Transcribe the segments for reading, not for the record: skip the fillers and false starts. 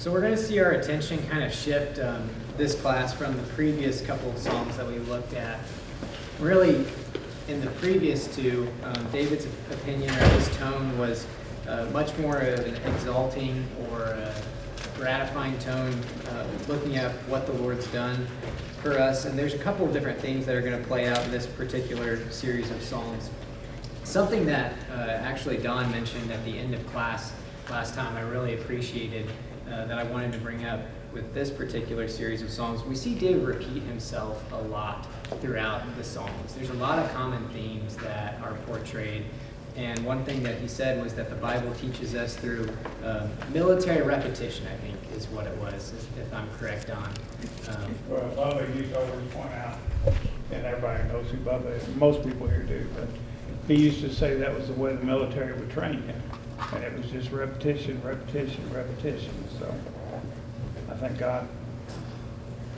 So we're going to see our attention kind of shift this class from the previous couple of Psalms that we looked at. Really, in the previous two, David's opinion or his tone was much more of an exalting or a gratifying tone, looking at what the Lord's done for us. And there's a couple of different things that are going to play out in this particular series of Psalms. Something that actually Don mentioned at the end of class last time I really appreciated that I wanted to bring up with this particular series of Psalms. We see David repeat himself a lot throughout the Psalms. There's a lot of common themes that are portrayed. And one thing that he said was that the Bible teaches us through military repetition, I think is what it was, if I'm correct, Don. Well, Bubba used to always point out, and everybody knows who Bubba is, most people here do, but he used to say that was the way the military would train him. And it was just repetition, repetition, repetition. So I think God,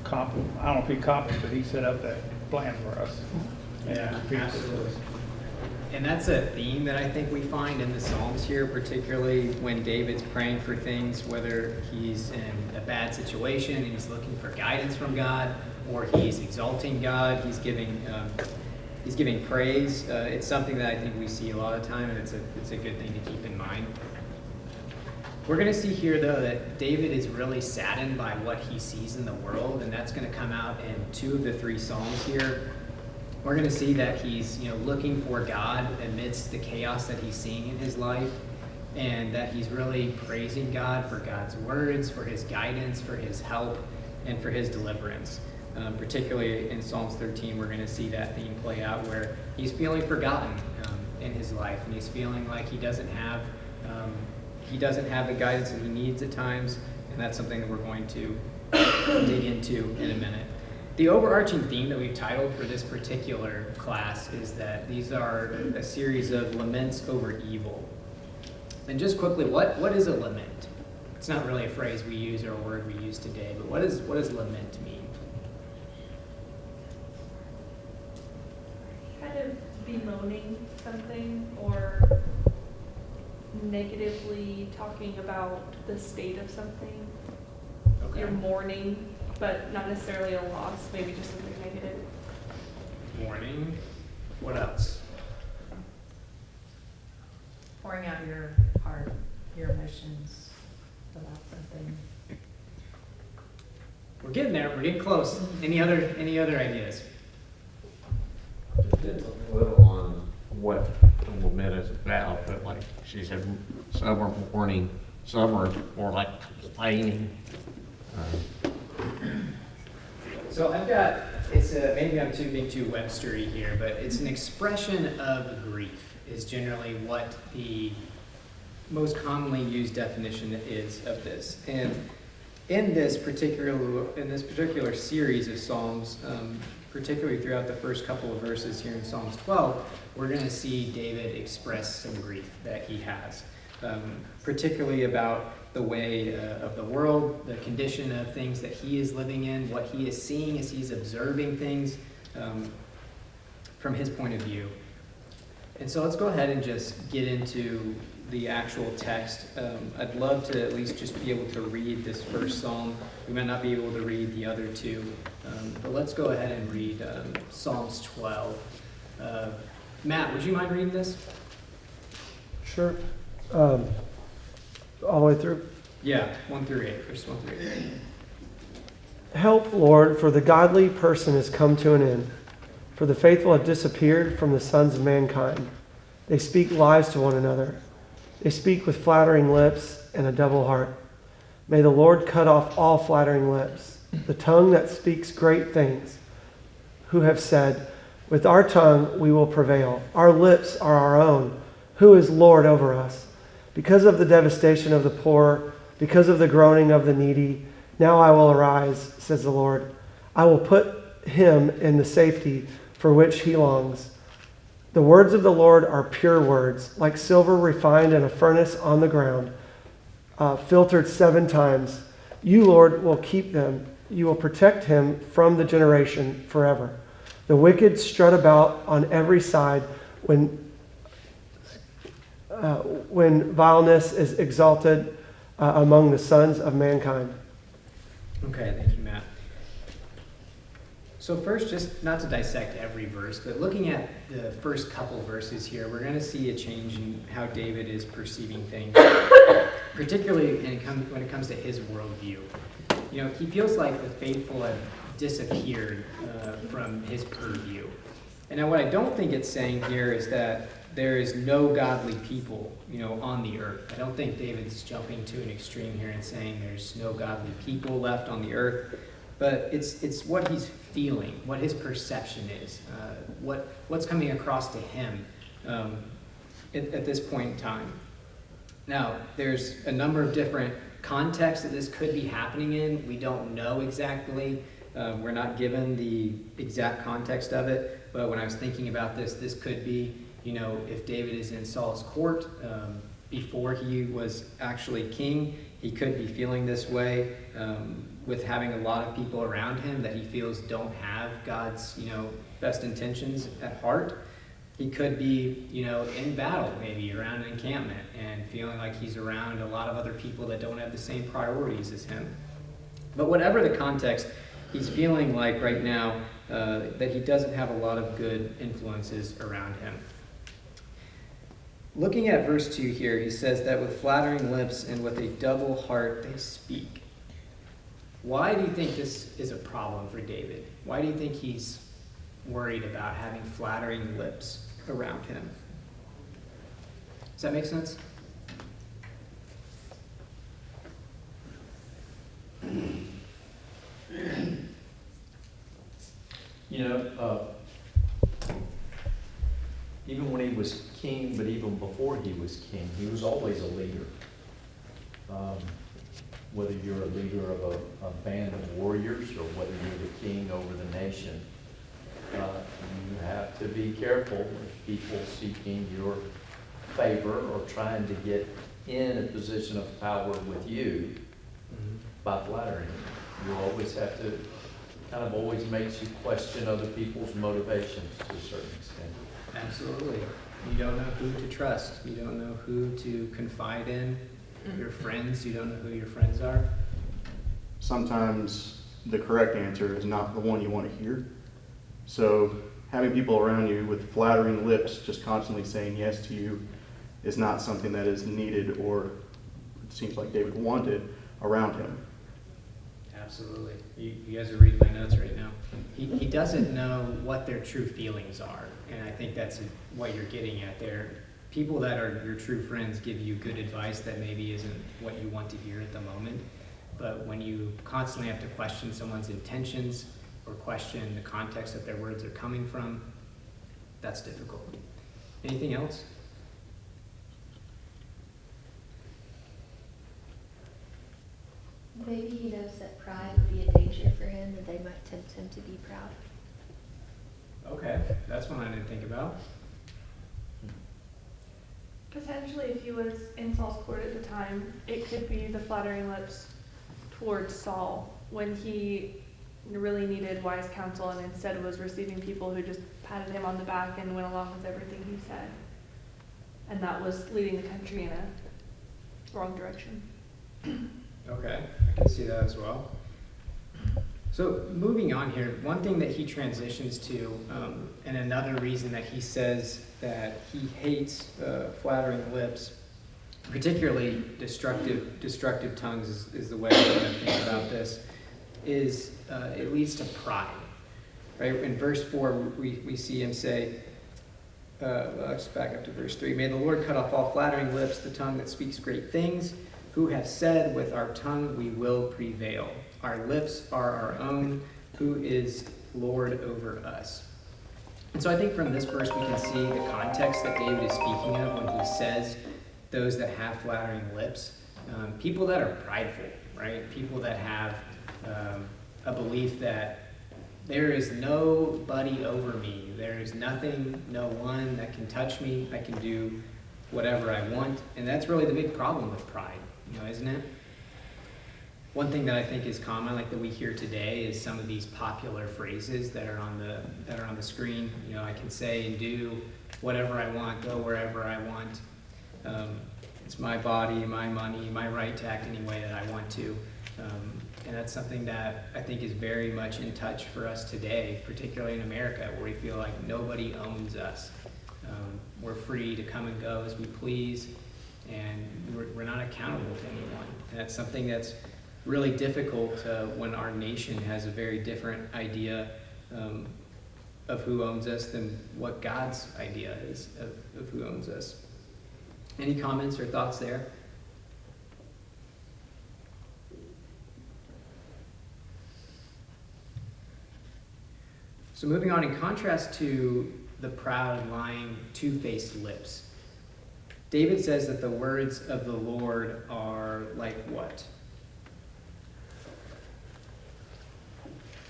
I don't know if he copied, but he set up that plan for us. Yeah, absolutely. And that's a theme that I think we find in the Psalms here, particularly when David's praying for things, whether he's in a bad situation and he's looking for guidance from God, or he's exalting God, he's giving praise. It's something that I think we see a lot of time, and it's a good thing to keep in mind. We're going to see here, though, that David is really saddened by what he sees in the world, and that's going to come out in 2 of the 3 Psalms here. We're going to see that he's looking for God amidst the chaos that he's seeing in his life, and that he's really praising God for God's words, for his guidance, for his help, and for his deliverance. Particularly in Psalms 13, we're going to see that theme play out where he's feeling forgotten in his life, and he's feeling like he doesn't have the guidance that he needs at times, and that's something that we're going to dig into in a minute. The overarching theme that we've titled for this particular class is that these are a series of laments over evil. And just quickly, what is a lament? It's not really a phrase we use or a word we use today, but what does lament mean? Kind of bemoaning something or negatively talking about the state of something. Okay. You're mourning, but not necessarily a loss, maybe just something negative. Mourning. What else? Pouring out your heart, your emotions about something. We're getting there. We're getting close. Any other ideas? Depends a little on what the lament is about, but like she said, some are mourning, some are more like complaining. So I've got, maybe I'm being too Webstery here, but it's an expression of grief is generally what the most commonly used definition is of this. And in this particular series of Psalms, particularly throughout the first couple of verses here in Psalms 12, we're going to see David express some grief that he has, particularly about the way of the world, the condition of things that he is living in, what he is seeing as he's observing things from his point of view. And so let's go ahead and just get into the actual text. I'd love to at least just be able to read this first psalm. We might not be able to read the other 2, but let's go ahead and read Psalms 12. Matt, would you mind reading this? Sure. All the way through? Yeah, 1 through 8. Verse 1 through 8. Help, Lord, for the godly person has come to an end. For the faithful have disappeared from the sons of mankind. They speak lies to one another. They speak with flattering lips and a double heart. May the Lord cut off all flattering lips, the tongue that speaks great things, who have said, with our tongue we will prevail. Our lips are our own. Who is Lord over us? Because of the devastation of the poor, because of the groaning of the needy, now I will arise, says the Lord. I will put him in the safety for which he longs. The words of the Lord are pure words, like silver refined in a furnace on the ground, filtered 7 times. You, Lord, will keep them. You will protect him from the generation forever. The wicked strut about on every side when vileness is exalted. among the sons of mankind. Okay, thank you, Matt. So first, just not to dissect every verse, but looking at the first couple verses here, we're going to see a change in how David is perceiving things, particularly when it comes to his worldview. You know, he feels like the faithful have disappeared from his purview. And now what I don't think it's saying here is that there is no godly people, you know, on the earth. I don't think David's jumping to an extreme here and saying there's no godly people left on the earth. But it's what he's feeling, what his perception is, what's coming across to him at this point in time. Now, there's a number of different contexts that this could be happening in. We don't know exactly. We're not given the exact context of it. But when I was thinking about this, this could be, you know, if David is in Saul's court before he was actually king, he could be feeling this way. With having a lot of people around him that he feels don't have God's, you know, best intentions at heart. He could be, you know, in battle, maybe around an encampment and feeling like he's around a lot of other people that don't have the same priorities as him. But whatever the context, he's feeling like right now that he doesn't have a lot of good influences around him. Looking at verse 2 here, he says that with flattering lips and with a double heart they speak. Why do you think this is a problem for David? Why do you think he's worried about having flattering lips around him? Does that make sense? You know, even when he was king, but even before he was king, he was always a leader. Whether you're a leader of a band of warriors or whether you're the king over the nation, you have to be careful with people seeking your favor or trying to get in a position of power with you by flattering you. You always have to, kind of always makes you question other people's motivations to a certain extent. Absolutely. You don't know who to trust. You don't know who to confide in. Your friends, you don't know who your friends are. Sometimes the correct answer is not the one you want to hear. So having people around you with flattering lips just constantly saying yes to you is not something that is needed, or it seems like David wanted, around him. Absolutely. You guys are reading my notes right now. He doesn't know what their true feelings are, and I think that's what you're getting at there. People that are your true friends give you good advice that maybe isn't what you want to hear at the moment, but when you constantly have to question someone's intentions or question the context that their words are coming from, that's difficult. Anything else? Maybe he knows that pride would be a danger for him and they might tempt him to be proud. Okay, that's one I didn't think about. Potentially, if he was in Saul's court at the time, it could be the flattering lips towards Saul when he really needed wise counsel and instead was receiving people who just patted him on the back and went along with everything he said. And that was leading the country in a wrong direction. Okay, I can see that as well. So moving on here, one thing that he transitions to, and another reason that he says that he hates flattering lips, particularly destructive tongues is the way I'm going to think about this, is it leads to pride. Right? In verse 4, we see him say, let's back up to verse 3. May the Lord cut off all flattering lips, the tongue that speaks great things, who have said, with our tongue we will prevail. Our lips are our own, who is Lord over us. And so I think from this verse we can see the context that David is speaking of when he says those that have flattering lips. People that are prideful, right? People that have a belief that there is nobody over me. There is nothing, no one that can touch me. I can do whatever I want. And that's really the big problem with pride, isn't it? One thing that I think is common, like that we hear today, is some of these popular phrases that are on the screen. I can say and do whatever I want, go wherever I want. It's my body, my money, my right to act any way that I want to. And that's something that I think is very much in touch for us today, particularly in America, where we feel like nobody owns us. We're free to come and go as we please, and we're not accountable to anyone. And that's something that's really difficult when our nation has a very different idea of who owns us than what God's idea is of who owns us. Any comments or thoughts there? So moving on, in contrast to the proud, lying, two-faced lips, David says that the words of the Lord are like what?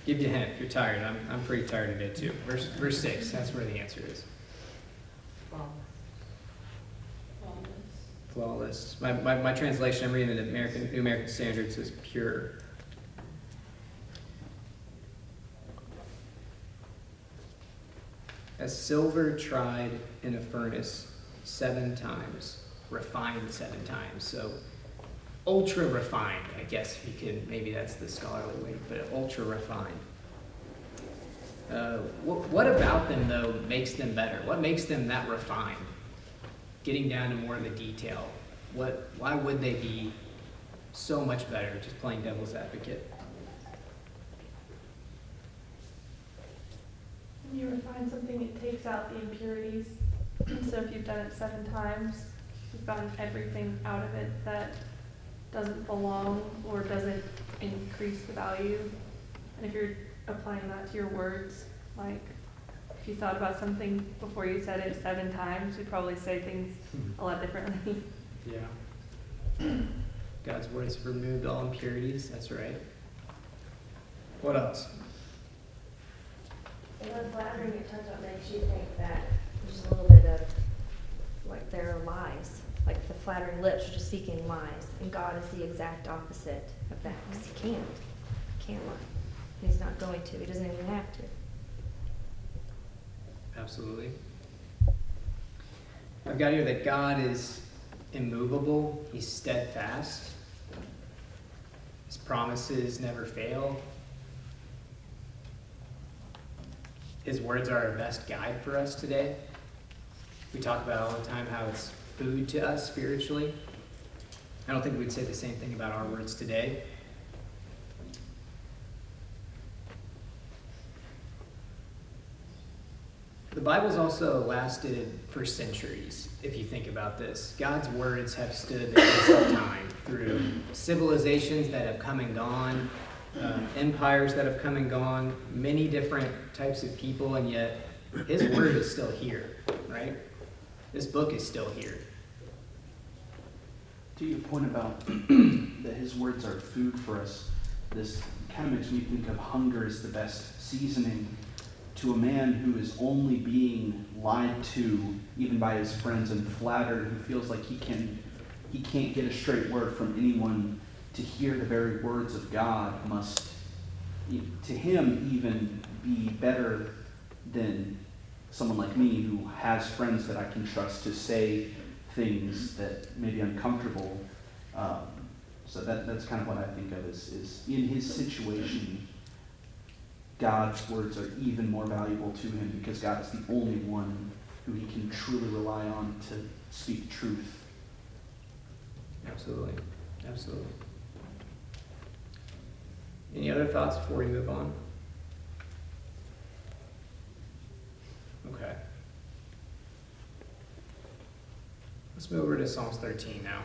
Give you a hint if you're tired. I'm pretty tired today too. Verse 6, that's where the answer is. Flawless. My translation, I'm reading the New American Standard, says pure. As silver tried in a furnace 7 times, refined 7 times. So ultra refined, I guess if you could, maybe that's the scholarly way, but ultra refined. What about them, though, makes them better? What makes them that refined? Getting down to more of the detail. Why would they be so much better, just playing devil's advocate? When you refine something, it takes out the impurities. So if you've done it 7 times, you've gotten everything out of it that doesn't belong or doesn't increase the value. And if you're applying that to your words, like if you thought about something before you said it 7 times, you'd probably say things a lot differently. Yeah. God's words have removed all impurities, that's right. What else? When flattering, it turns out makes you think that there's a little bit of, like, there are lies. Like the flattering lips are just speaking lies. And God is the exact opposite of that, because he can't lie. And he's not going to. He doesn't even have to. Absolutely. I've got here that God is immovable. He's steadfast. His promises never fail. His words are our best guide for us today. We talk about all the time how it's food to us spiritually. I don't think we'd say the same thing about our words today. The Bible's also lasted for centuries, if you think about this. God's words have stood the test of time through civilizations that have come and gone, empires that have come and gone, many different types of people, and yet his word is still here, right? This book is still here. To your point about that his words are food for us, this kind of makes me think of hunger is the best seasoning to a man who is only being lied to, even by his friends, and flattered, who feels like he can't get a straight word from anyone. To hear the very words of God must, to him, even be better than someone like me who has friends that I can trust to say things that may be uncomfortable. So that's kind of what I think of is in his situation, God's words are even more valuable to him because God is the only one who he can truly rely on to speak truth. Absolutely. Absolutely. Any other thoughts before we move on? Okay. Let's move over to Psalms 13 now.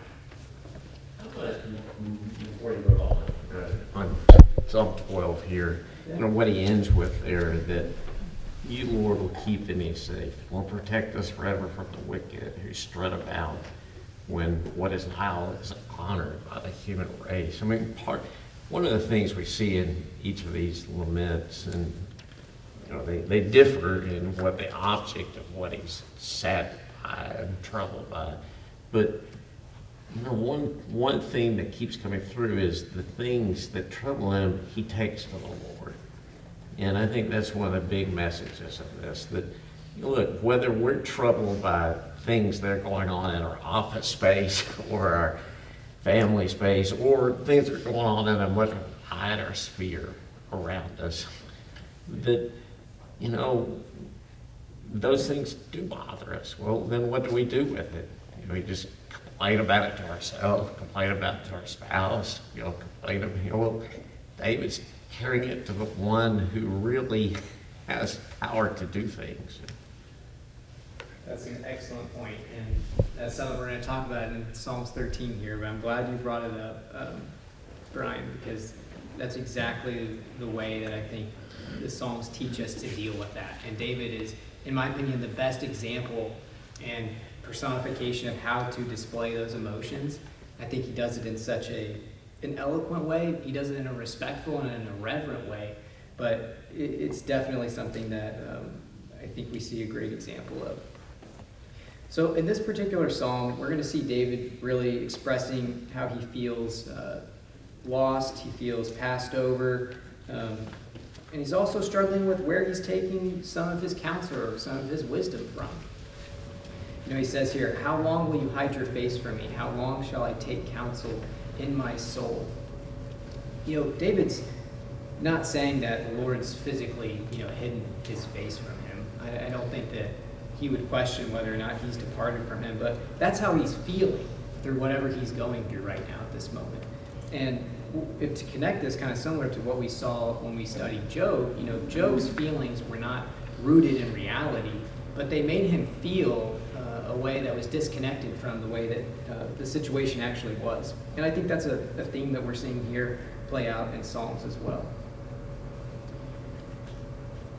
Before you move on Psalm 12 here, what he ends with there, that you, Lord, will keep me safe, will protect us forever from the wicked who strut about when what is vile is honored by the human race. I mean, one of the things we see in each of these laments, and they differ in what the object of what he's sad by and troubled by, but one thing that keeps coming through is the things that trouble him, he takes to the Lord. And I think that's one of the big messages of this, that look, whether we're troubled by things that are going on in our office space or our family space, or things that are going on in a much wider sphere around us, that, you know, those things do bother us. Well, then what do we do with it? We just complain about it to ourselves, complain about it to our spouse, complain about, well, David's carrying it to the one who really has power to do things. That's an excellent point, and that's something we're going to talk about in Psalms 13 here, but I'm glad you brought it up, Brian, because that's exactly the way that I think the Psalms teach us to deal with that. And David is, in my opinion, the best example and personification of how to display those emotions. I think he does it in such an eloquent way. He does it in a respectful and in a reverent way, but it's definitely something that I think we see a great example of. So in this particular psalm, we're going to see David really expressing how he feels lost, he feels passed over, and he's also struggling with where he's taking some of his counsel or some of his wisdom from. You know, he says here, "How long will you hide your face from me? How long shall I take counsel in my soul?" You know, David's not saying that the Lord's physically, hidden his face from him. I don't think that he would question whether or not he's departed from him, but that's how he's feeling through whatever he's going through right now at this moment. And to connect this, kind of similar to what we saw when we studied Job, Job's feelings were not rooted in reality, but they made him feel a way that was disconnected from the way that the situation actually was. And I think that's a theme that we're seeing here play out in Psalms as well.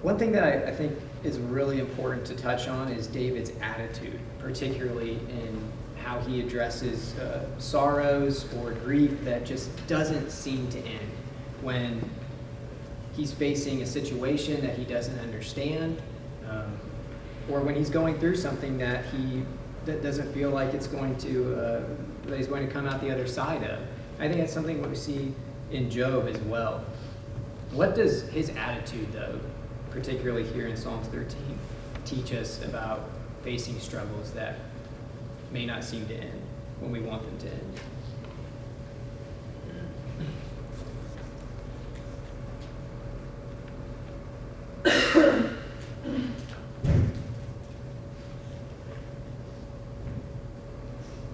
One thing that I think is really important to touch on is David's attitude, particularly in how he addresses sorrows or grief that just doesn't seem to end. When he's facing a situation that he doesn't understand, or when he's going through something that doesn't feel like it's going to that he's going to come out the other side of. I think that's something that we see in Job as well. What does his attitude, though, particularly here in Psalms 13, teach us about facing struggles that may not seem to end when we want them to end?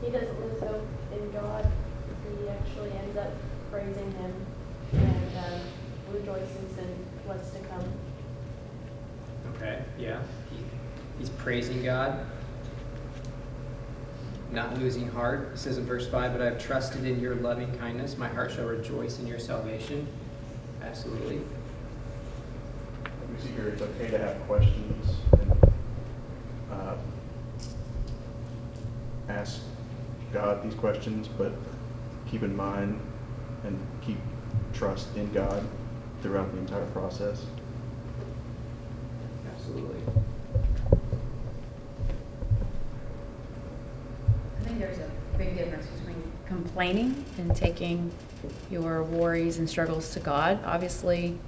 He doesn't lose hope in God. He actually ends up praising him and rejoicing in what's to come. Okay, yeah. He's praising God, not losing heart. It says in verse 5, "But I have trusted in your loving kindness. My heart shall rejoice in your salvation." Absolutely. We see here it's okay to have questions and ask God these questions, but keep in mind and keep trust in God throughout the entire process. Absolutely. I think there's a big difference between complaining and taking your worries and struggles to God. Obviously,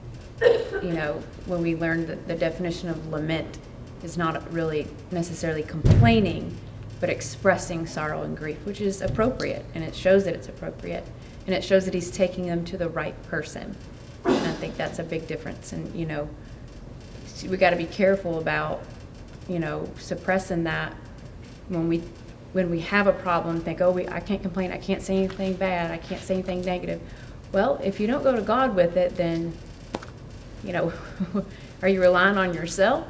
when we learned that the definition of lament is not really necessarily complaining, but expressing sorrow and grief, which is appropriate, and it shows that it's appropriate, and it shows that he's taking them to the right person. And I think that's a big difference. And, we got to be careful about, suppressing that when we have a problem, think, I can't complain, I can't say anything bad, I can't say anything negative. Well, if you don't go to God with it, then, are you relying on yourself?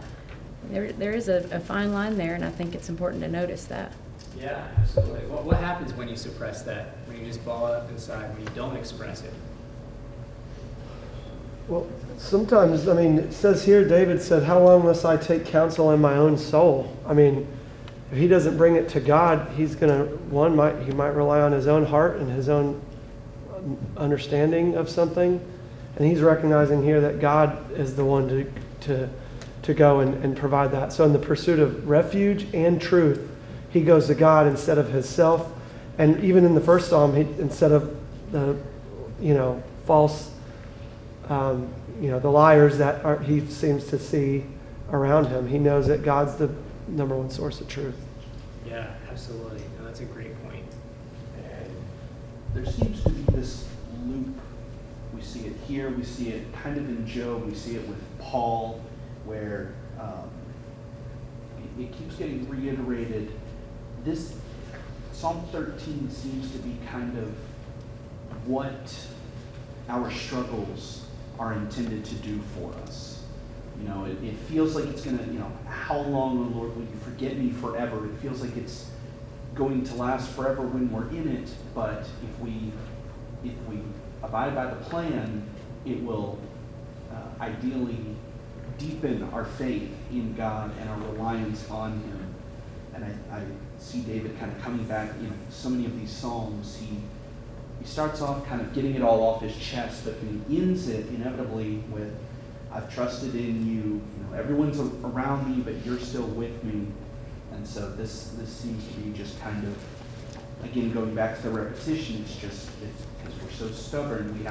There is a fine line there, and I think it's important to notice that. Yeah, absolutely. What happens when you suppress that? When you just ball it up inside, when you don't express it? Well, sometimes, it says here, David said, "How long must I take counsel in my own soul?" If he doesn't bring it to God, he's going to, he might rely on his own heart and his own understanding of something. And he's recognizing here that God is the one to go and provide that. So in the pursuit of refuge and truth, he goes to God instead of himself. And even in the first psalm, instead of the, false, the liars that he seems to see around him, he knows that God's the number one source of truth. Yeah, absolutely. No, that's a great point. There seems to be this loop. We see it here, we see it kind of in Job, we see it with Paul, where it keeps getting reiterated. This Psalm 13 seems to be kind of what our struggles are intended to do for us. You know, it feels like it's gonna, how long, O Lord, will you forget me forever? It feels like it's going to last forever when we're in it, but if we abide by the plan, it will ideally deepen our faith in God and our reliance on Him. And I see David kind of coming back, so many of these Psalms, he starts off kind of getting it all off his chest, but he ends it inevitably with, I've trusted in you, everyone's around me, but you're still with me. And so this seems to be just kind of, again, going back to the repetition, it's because we're so stubborn, we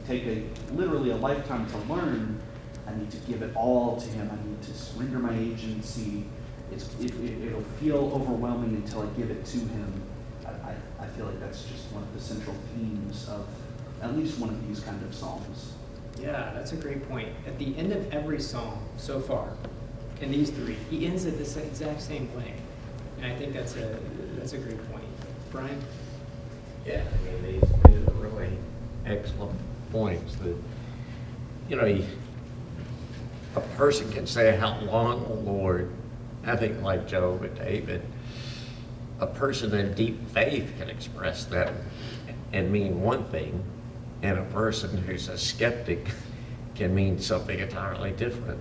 take literally a lifetime to learn. I need to give it all to Him. I need to surrender my agency. It'll feel overwhelming until I give it to Him. I feel like that's just one of the central themes of at least one of these kind of Psalms. Yeah, that's a great point. At the end of every psalm so far, in these three, he ends it the exact same way. And I think that's a great point. Brian? Yeah, I mean, these are really excellent points that, a person can say, how long, O Lord? I think like Job and David, a person in deep faith can express that and mean one thing, and a person who's a skeptic can mean something entirely different.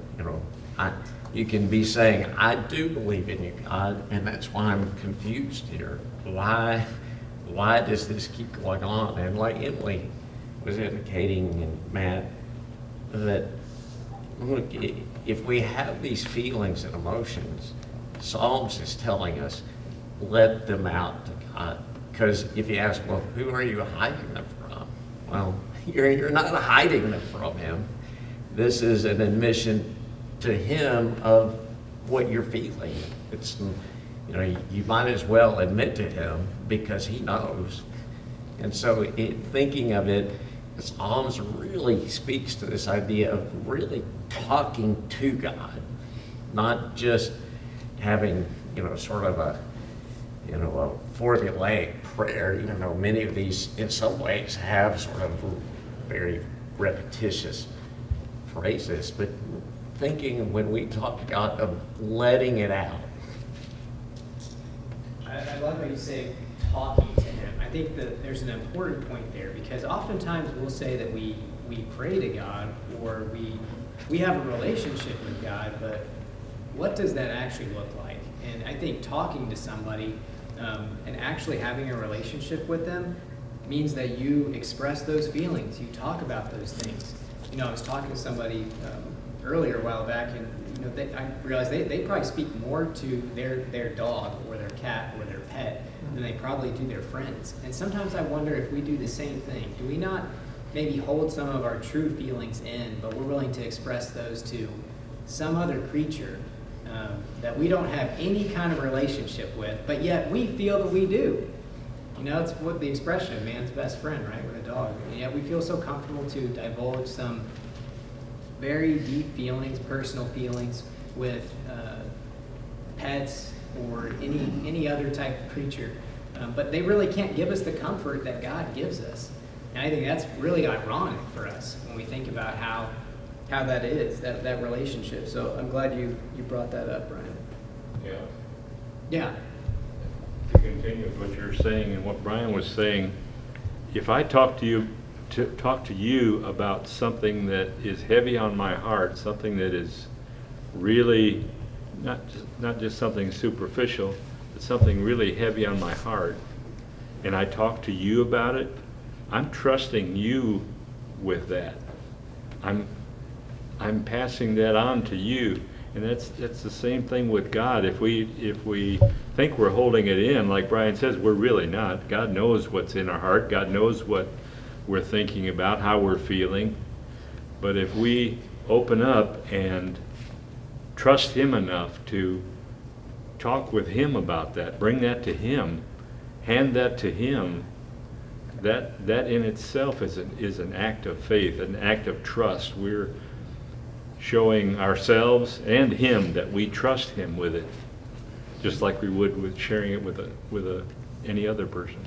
You can be saying, I do believe in you, God, and that's why I'm confused here. Why does this keep going on? And like Emily was indicating, and Matt, that look, if we have these feelings and emotions, Psalms is telling us, let them out to God. Because if you ask, well, who are you hiding them from? Well, you're not hiding them from Him. This is an admission to Him of what you're feeling. It's, you might as well admit to Him because He knows. And so thinking of it, Psalms really speaks to this idea of really talking to God, not just having, sort of a formulaic prayer, even though many of these in some ways have sort of very repetitious phrases, but thinking when we talk to God of letting it out. I love how you say talking to Him. I think that there's an important point there, because oftentimes we'll say that we pray to God, or we have a relationship with God, but what does that actually look like? And I think talking to somebody and actually having a relationship with them means that you express those feelings, you talk about those things. I was talking to somebody earlier a while back, and I realized they probably speak more to their dog or their cat or their pet than they probably do their friends. And sometimes I wonder if we do the same thing. Do we not maybe hold some of our true feelings in, but we're willing to express those to some other creature that we don't have any kind of relationship with, but yet we feel that we do? It's what the expression of man's best friend, right, with a dog. And yet we feel so comfortable to divulge some very deep feelings, personal feelings, with pets or any other type of creature. But they really can't give us the comfort that God gives us. And I think that's really ironic for us when we think about how that is, that relationship. So I'm glad you brought that up, Brian. Yeah. Yeah. To continue with what you're saying and what Brian was saying, if I talk to you about something that is heavy on my heart, something that is really not just something superficial, but something really heavy on my heart, and I talk to you about it, I'm trusting you with that. I'm passing that on to you. And that's the same thing with God. If we think we're holding it in, like Brian says, we're really not. God knows what's in our heart. God knows what we're thinking about, how we're feeling. But if we open up and trust Him enough to talk with him about that, bring that to him, hand that to him, that in itself is an act of faith, an act of trust. We're showing ourselves and him that we trust him with it, just like we would with sharing it with any other person.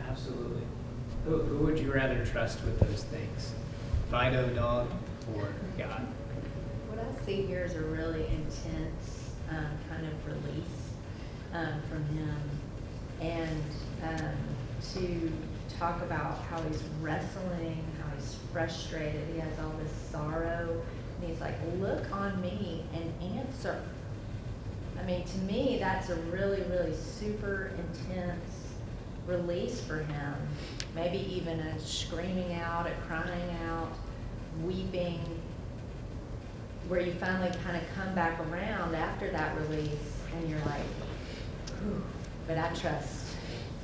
Absolutely. Who would you rather trust with those things? Fido dog or God? What I see here is a really intense kind of release from him, and to talk about how he's wrestling, how he's frustrated, he has all this sorrow, and he's like, look on me and answer. I mean, to me, that's a really, really super intense release for him. Maybe even a screaming out, a crying out, weeping, where you finally kind of come back around after that release, and you're like, whew, but I trust.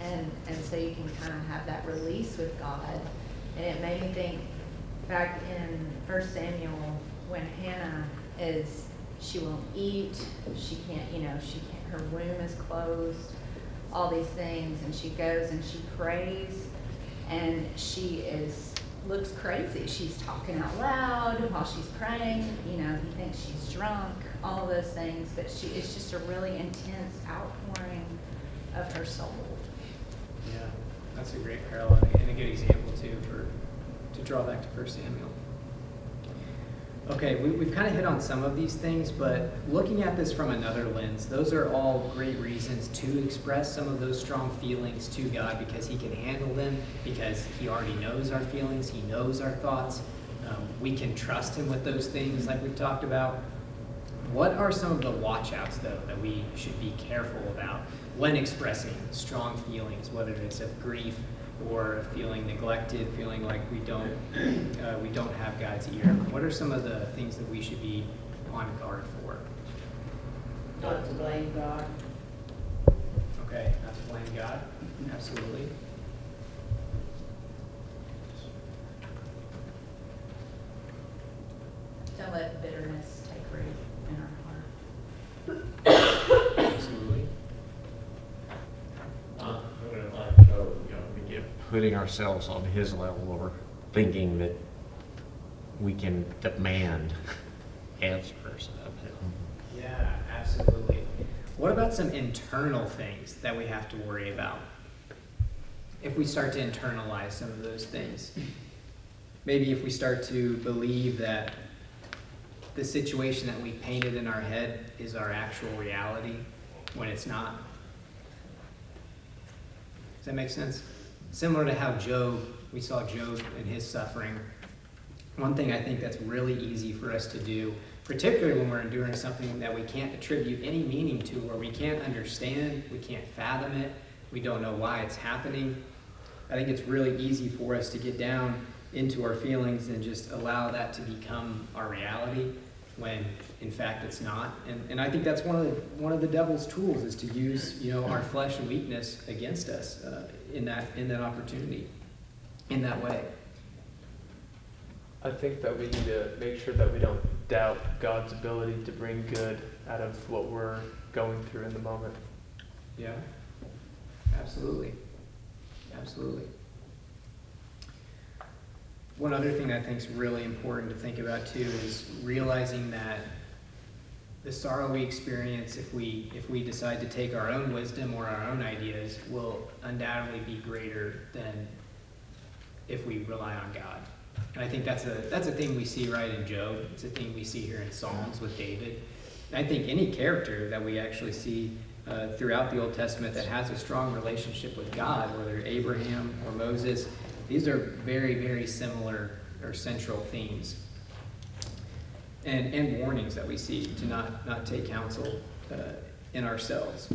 And so you can kind of have that release with God. And it made me think back in 1 Samuel when Hannah she won't eat, she can't, her womb is closed, all these things, and she goes and she prays, and she looks crazy. She's talking out loud while she's praying, he thinks she's drunk, all those things, but it's just a really intense outpouring of her soul. Yeah, that's a great parallel and a good example too to draw back to 1 Samuel. Okay, we've kind of hit on some of these things, but looking at this from another lens, those are all great reasons to express some of those strong feelings to God, because he can handle them, because he already knows our feelings, he knows our thoughts. We can trust him with those things like we've talked about. What are some of the watch-outs, though, that we should be careful about when expressing strong feelings, whether it's of grief or feeling neglected, feeling like we don't have God's ear? What are some of the things that we should be on guard for? Not to blame God. Okay, not to blame God. Absolutely. Don't let bitterness take root in our heart. Absolutely. Putting ourselves on his level, or thinking that we can demand answers of him. Yeah, absolutely. What about some internal things that we have to worry about? If we start to internalize some of those things, maybe if we start to believe that the situation that we painted in our head is our actual reality when it's not. Does that make sense? Similar to how we saw Job and his suffering. One thing I think that's really easy for us to do, particularly when we're enduring something that we can't attribute any meaning to, or we can't understand, we can't fathom it, we don't know why it's happening. I think it's really easy for us to get down into our feelings and just allow that to become our reality when in fact it's not. And I think that's one of the devil's tools, is to use our flesh and weakness against us in that opportunity, in that way. I think that we need to make sure that we don't doubt God's ability to bring good out of what we're going through in the moment. Yeah, absolutely. Absolutely. One other thing I think is really important to think about too is realizing that the sorrow we experience, if we decide to take our own wisdom or our own ideas, will undoubtedly be greater than if we rely on God. And I think that's a thing we see right in Job. It's a thing we see here in Psalms with David. I think any character that we actually see throughout the Old Testament that has a strong relationship with God, whether Abraham or Moses, these are very, very similar or central themes. And warnings that we see to not take counsel in ourselves.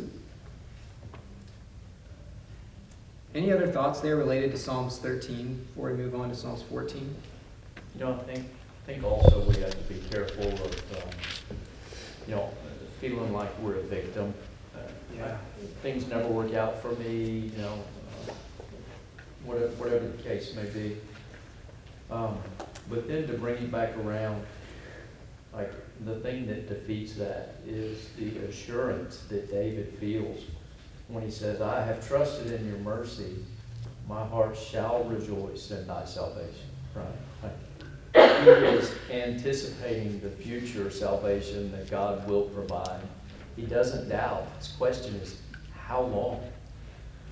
Any other thoughts there related to Psalms 13 before we move on to Psalms 14? I think also we have to be careful of, feeling like we're a victim. Things never work out for me, whatever the case may be. But then to bring it back around Like, the thing that defeats that is the assurance that David feels when he says, I have trusted in your mercy, my heart shall rejoice in thy salvation, right? Like, he is anticipating the future salvation that God will provide. He doesn't doubt. His question is, how long?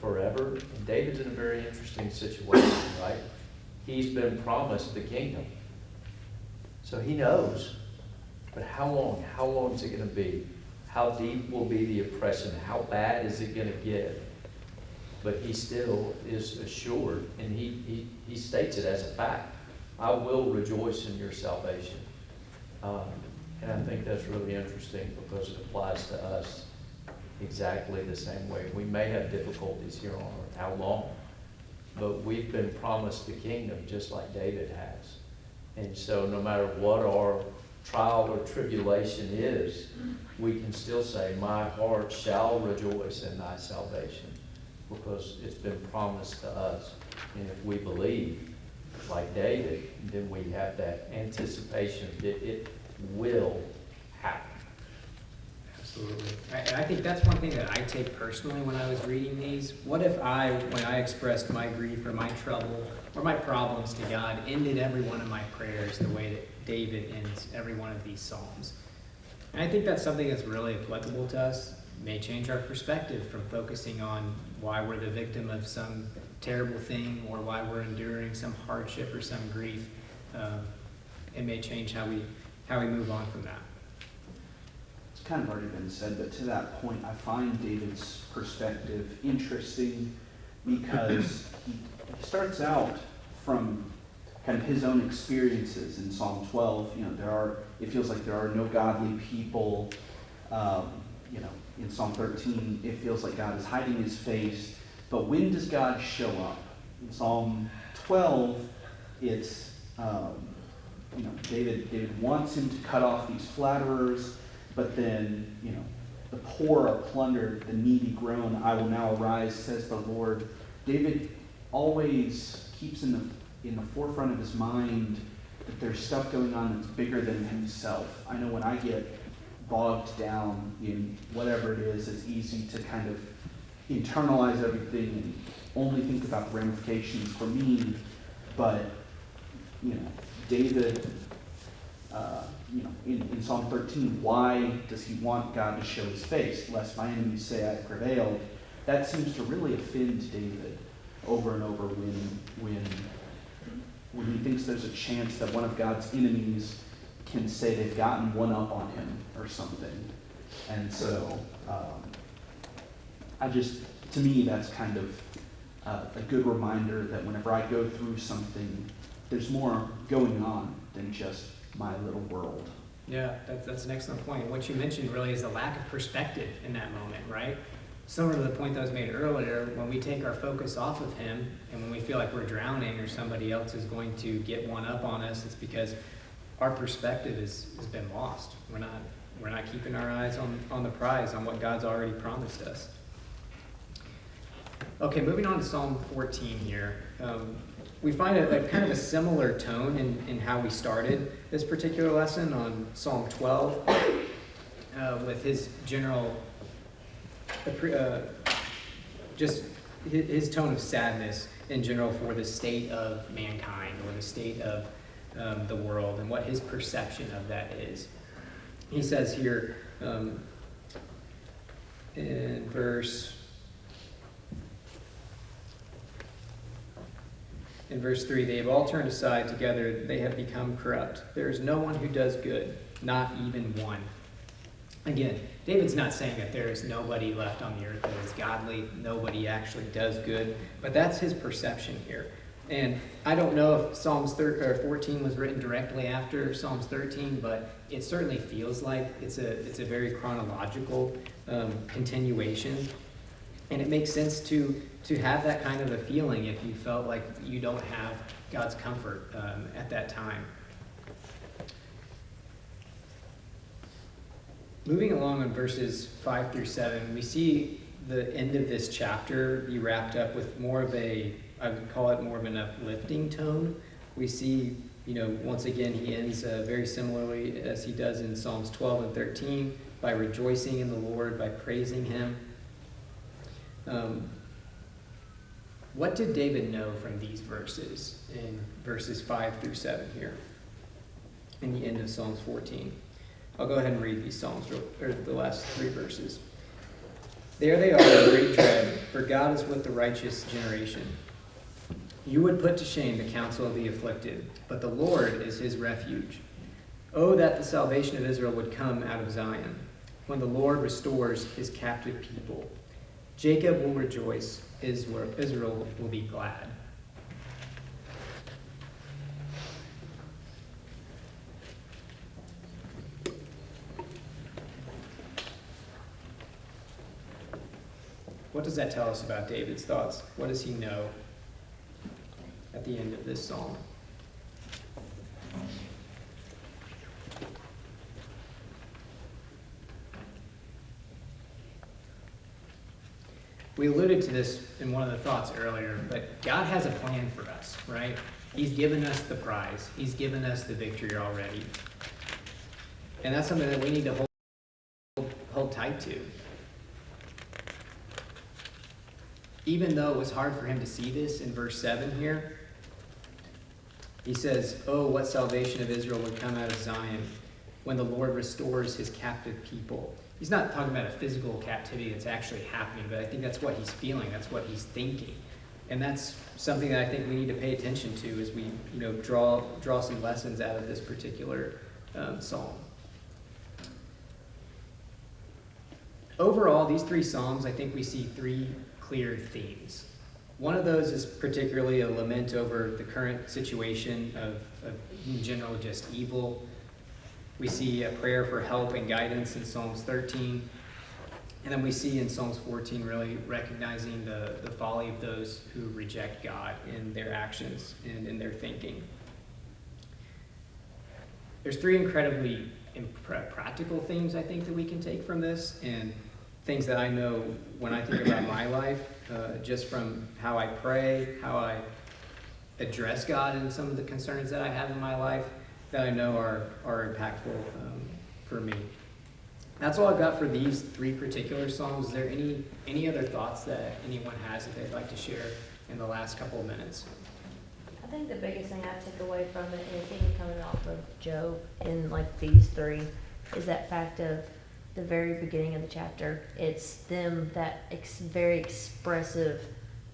Forever? And David's in a very interesting situation, right? He's been promised the kingdom. So he knows. But how long? How long is it going to be? How deep will be the oppression? How bad is it going to get? But he still is assured, and he states it as a fact. I will rejoice in your salvation. And I think that's really interesting because it applies to us exactly the same way. We may have difficulties here on earth. How long? But we've been promised the kingdom just like David has. And so no matter what our trial or tribulation is, we can still say, my heart shall rejoice in thy salvation, because it's been promised to us. And if we believe, like David, then we have that anticipation that it will happen. Absolutely. I think that's one thing that I take personally when I was reading these. What if when I expressed my grief or my trouble or my problems to God, ended every one of my prayers the way that David ends every one of these Psalms? And I think that's something that's really applicable to us. It may change our perspective from focusing on why we're the victim of some terrible thing or why we're enduring some hardship or some grief. It may change how we move on from that. It's kind of already been said, but to that point, I find David's perspective interesting because he starts out from kind of his own experiences in Psalm 12. It feels like there are no godly people. In Psalm 13, it feels like God is hiding his face. But when does God show up? In Psalm 12, it's, David wants him to cut off these flatterers, but then, the poor are plundered, the needy groan, I will now arise, says the Lord. David always keeps in the forefront of his mind that there's stuff going on that's bigger than himself. I know when I get bogged down in whatever it is, it's easy to kind of internalize everything and only think about the ramifications for me. But, David, in Psalm 13, why does he want God to show his face? Lest my enemies say I prevailed. That seems to really offend David over and over when he thinks there's a chance that one of God's enemies can say they've gotten one up on him or something. And so, to me, that's kind of a good reminder that whenever I go through something, there's more going on than just my little world. Yeah, that's an excellent point. What you mentioned really is a lack of perspective in that moment, right? Similar to the point that was made earlier, when we take our focus off of him and when we feel like we're drowning or somebody else is going to get one up on us, it's because our perspective has been lost. We're not keeping our eyes on the prize, on what God's already promised us. Okay, moving on to Psalm 14 here. We find a kind of a similar tone in how we started this particular lesson on Psalm 12 with his general, just his tone of sadness in general for the state of mankind or the state of the world and what his perception of that is. He says here in verse 3, they have all turned aside together, they have become corrupt. There is no one who does good, not even one. Again, David's not saying that there is nobody left on the earth that is godly, nobody actually does good, but that's his perception here. And I don't know if Psalms 14 was written directly after Psalms 13, but it certainly feels like it's a very chronological continuation. And it makes sense to have that kind of a feeling if you felt like you don't have God's comfort at that time. Moving along on verses 5 through 7, we see the end of this chapter be wrapped up with more of I would call it more of an uplifting tone. We see Once again, he ends very similarly as he does in Psalms 12 and 13, by rejoicing in the Lord, by praising him. What did David know from these verses in verses 5 through 7 here in the end of Psalms 14? I'll go ahead and read these Psalms, or the last 3 verses. There they are in great dread, for God is with the righteous generation. You would put to shame the counsel of the afflicted, but the Lord is his refuge. Oh, that the salvation of Israel would come out of Zion, when the Lord restores his captive people. Jacob will rejoice, Israel will be glad. What does that tell us about David's thoughts? What does he know at the end of this psalm? We alluded to this in one of the thoughts earlier, but God has a plan for us, right? He's given us the prize. He's given us the victory already. And that's something that we need to hold tight to. Even though it was hard for him to see this in verse 7 here, he says, oh, what salvation of Israel would come out of Zion when the Lord restores his captive people. He's not talking about a physical captivity that's actually happening, but I think that's what he's feeling. That's what he's thinking. And that's something that I think we need to pay attention to as we draw some lessons out of this particular psalm. Overall, these 3 psalms, I think we see 3 clear themes. One of those is particularly a lament over the current situation of in general, just evil. We see a prayer for help and guidance in Psalms 13. And then we see in Psalms 14 really recognizing the folly of those who reject God in their actions and in their thinking. There's 3 incredibly practical themes I think that we can take from this, and things that I know when I think about my life, just from how I pray, how I address God and some of the concerns that I have in my life, that I know are impactful for me. That's all I've got for these 3 particular psalms. Is there any other thoughts that anyone has that they'd like to share in the last couple of minutes? I think the biggest thing I took away from it is even coming off of Job in like these 3 is that fact of the very beginning of the chapter. It's them that very expressive,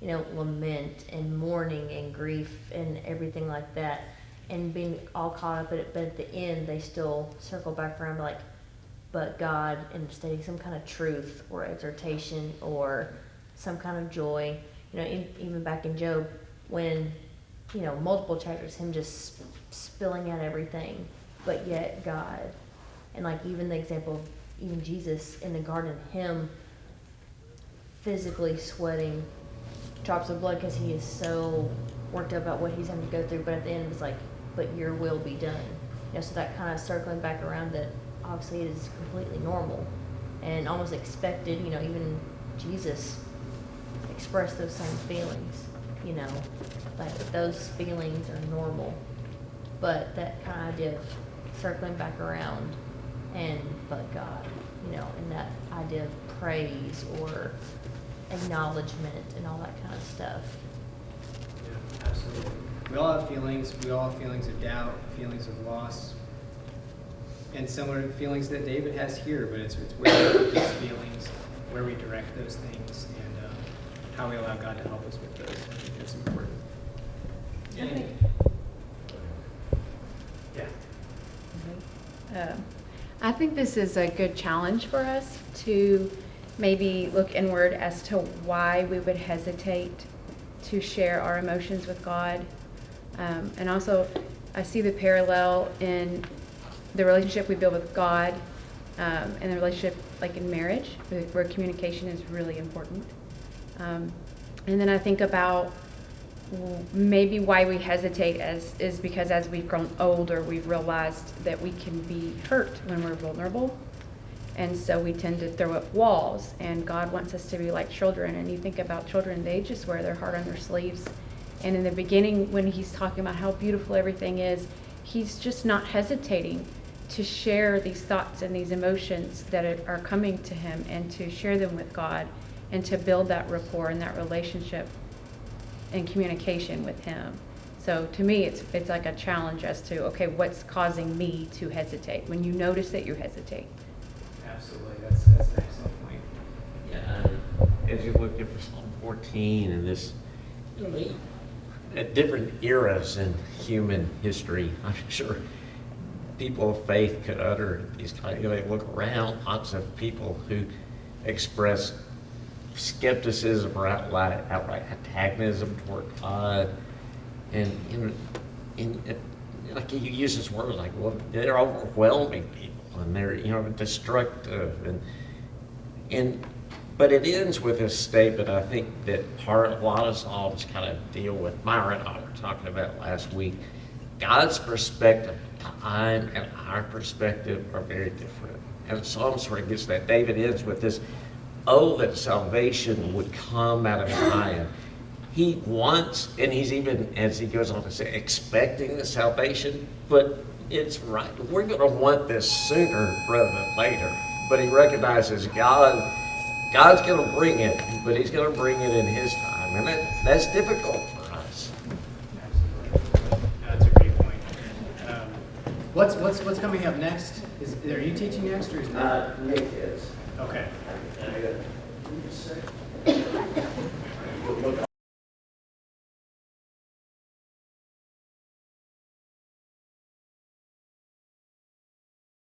lament and mourning and grief and everything like that, and being all caught up in it. But at the end, they still circle back around like, but God, and stating some kind of truth or exhortation or some kind of joy. Even back in Job, when multiple chapters, him just spilling out everything, but yet God, and like even the example of even Jesus in the garden, him physically sweating drops of blood because he is so worked up about what he's having to go through, but at the end it's like, but your will be done. So that kind of circling back around that obviously it is completely normal and almost expected. Even Jesus expressed those same feelings, like those feelings are normal, but that kind of idea of circling back around and but God, and that idea of praise or acknowledgement and all that kind of stuff. Yeah, absolutely. We all have feelings. We all have feelings of doubt, feelings of loss, and similar feelings that David has here. But it's where we put these feelings, where we direct those things, and how we allow God to help us with those. I think that's important. Yeah. I think this is a good challenge for us to maybe look inward as to why we would hesitate to share our emotions with God. And also, I see the parallel in the relationship we build with God and the relationship like in marriage, where communication is really important. And then I think about maybe why we hesitate is because as we've grown older, we've realized that we can be hurt when we're vulnerable. And so we tend to throw up walls, and God wants us to be like children. And you think about children, they just wear their heart on their sleeves, And in the beginning, when he's talking about how beautiful everything is, he's just not hesitating to share these thoughts and these emotions that are coming to him, and to share them with God, and to build that rapport and that relationship and communication with him. So to me, it's like a challenge as to, okay, what's causing me to hesitate? When you notice that you hesitate. Absolutely, that's an excellent point. Yeah, as you look at Psalm 14 and this, at different eras in human history, I'm sure people of faith could utter these kind of, they look around, lots of people who express skepticism or outright antagonism toward God. And like you use this word, like, well, they're overwhelming people, and they're, destructive, but it ends with this statement, I think, that a lot of Psalms kind of deal with. Myra and I were talking about last week. God's perspective of time and our perspective are very different. And the Psalm sort of gets that. David ends with this, oh, that salvation would come out of Zion. He wants, and he's even, as he goes on to say, expecting the salvation, but it's right. We're going to want this sooner rather than later. But he recognizes God's going to bring it, but he's going to bring it in his time. And that's difficult for us. Absolutely. That's a great point. What's coming up next? Are you teaching next, or is Nick is. Okay. I got